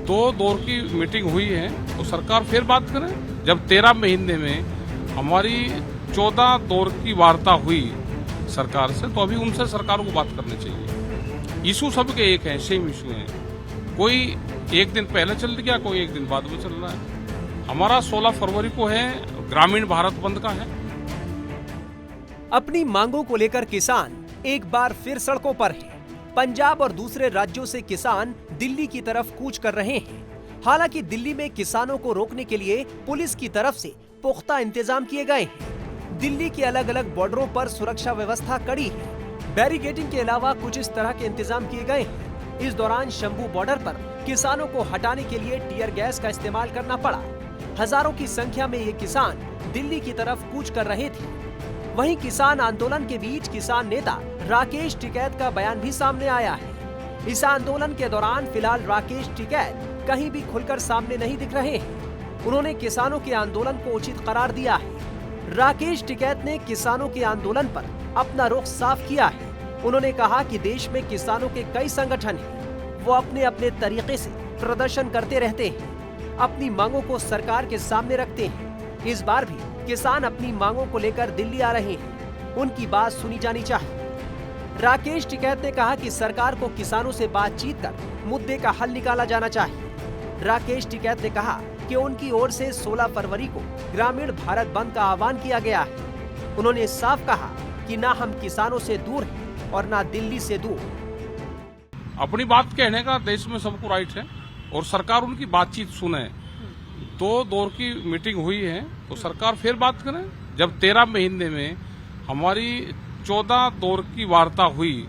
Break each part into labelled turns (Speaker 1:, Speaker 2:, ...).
Speaker 1: दो दौर की मीटिंग हुई है तो सरकार फिर बात करे। जब 13 महीने में हमारी 14 दौर की वार्ता हुई सरकार से, तो अभी उनसे सरकार को बात करनी चाहिए। इशू सबके एक हैं, सेम इशू हैं। कोई एक दिन पहले चल गया, कोई एक दिन बाद में चल रहा है। हमारा 16 फरवरी को है, ग्रामीण भारत बंद का है।
Speaker 2: अपनी मांगों को लेकर किसान एक बार फिर सड़कों पर हैं। पंजाब और दूसरे राज्यों से किसान दिल्ली की तरफ कूच कर रहे हैं। हालांकि दिल्ली में किसानों को रोकने के लिए पुलिस की तरफ से पुख्ता इंतजाम किए गए हैं। दिल्ली के अलग अलग बॉर्डरों पर सुरक्षा व्यवस्था कड़ी है। बैरिकेडिंग के अलावा कुछ इस तरह के इंतजाम किए गए हैं। इस दौरान शंभू बॉर्डर पर किसानों को हटाने के लिए टीयर गैस का इस्तेमाल करना पड़ा। हजारों की संख्या में ये किसान दिल्ली की तरफ कूच कर रहे थे। वहीं किसान आंदोलन के बीच किसान नेता राकेश टिकैत का बयान भी सामने आया है। इस आंदोलन के दौरान फिलहाल राकेश टिकैत कहीं भी खुलकर सामने नहीं दिख रहे हैं। उन्होंने किसानों के आंदोलन को उचित करार दिया है। राकेश टिकैत ने किसानों के आंदोलन पर अपना रुख साफ किया है। उन्होंने कहा कि देश में किसानों के कई संगठन हैं। वो अपने अपने तरीके से प्रदर्शन करते रहते हैं, अपनी मांगों को सरकार के सामने रखते हैं। इस बार भी किसान अपनी मांगों को लेकर दिल्ली आ रहे हैं। उनकी बात सुनी जानी चाहिए। राकेश टिकैत ने कहा कि सरकार को किसानों से बातचीत कर मुद्दे का हल निकाला जाना चाहिए। राकेश टिकैत ने कहा कि उनकी ओर से 16 फरवरी को ग्रामीण भारत बंद का आह्वान किया गया है। उन्होंने साफ कहा कि ना हम किसानों से दूर हैं और ना दिल्ली से दूर।
Speaker 1: अपनी बात कहने का देश में सबको राइट है और सरकार उनकी बातचीत सुने। 2 दौर की मीटिंग हुई है तो सरकार फिर बात करे। जब 13 महीने में हमारी 14 दौर की वार्ता हुई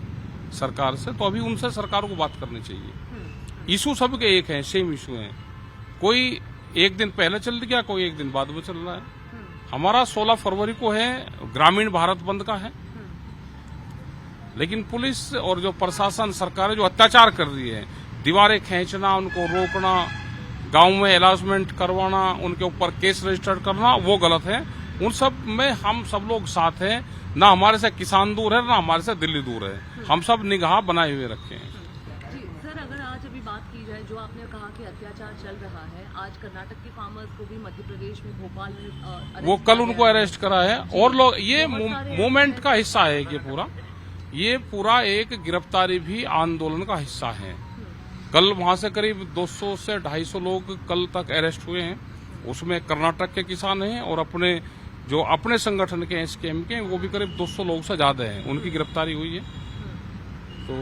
Speaker 1: सरकार से, तो अभी उनसे सरकार को बात करनी चाहिए। इशू सबके एक हैं, सेम इशू हैं। कोई एक दिन पहले चल गया, कोई एक दिन बाद में चल रहा है। हमारा 16 फरवरी को है, ग्रामीण भारत बंद का है। लेकिन पुलिस और जो प्रशासन सरकार जो अत्याचार कर रही है, दीवारें खींचना, उनको रोकना, गांव में अलाउंसमेंट करवाना, उनके ऊपर केस रजिस्टर करना, वो गलत है। उन सब में हम सब लोग साथ हैं। ना हमारे से किसान दूर है, ना हमारे से दिल्ली दूर है। हम सब निगाह बनाए हुए रखे हैं।
Speaker 3: जी सर, अगर आज अभी बात की जाए, जो आपने कहा कि अत्याचार चल रहा है, आज कर्नाटक के फार्मर्स को भी मध्य प्रदेश में भोपाल में
Speaker 1: वो कल उनको अरेस्ट करा है। और लोग ये मूवमेंट का हिस्सा है। ये पूरा एक गिरफ्तारी भी आंदोलन का हिस्सा है। कल वहां से करीब 200 से 250 लोग कल तक अरेस्ट हुए हैं। उसमें कर्नाटक के किसान हैं और अपने संगठन के एसकेएम के, वो भी करीब 200 लोग से ज्यादा हैं। उनकी गिरफ्तारी हुई है। तो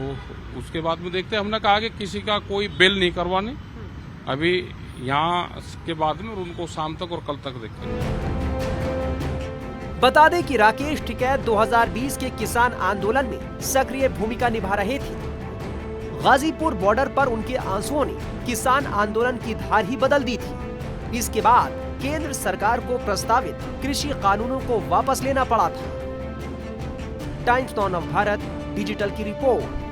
Speaker 1: उसके बाद में देखते हैं। हमने कहा कि किसी का कोई बेल नहीं करवानी अभी यहाँ के बाद में, और उनको शाम तक और कल तक देखेंगे।
Speaker 2: बता दें कि राकेश टिकैत 2020 के किसान आंदोलन में सक्रिय भूमिका निभा रहे थे। गाजीपुर बॉर्डर पर उनके आंसुओं ने किसान आंदोलन की धार ही बदल दी थी। इसके बाद केंद्र सरकार को प्रस्तावित कृषि कानूनों को वापस लेना पड़ा था। Times now of Bharat digital की रिपोर्ट।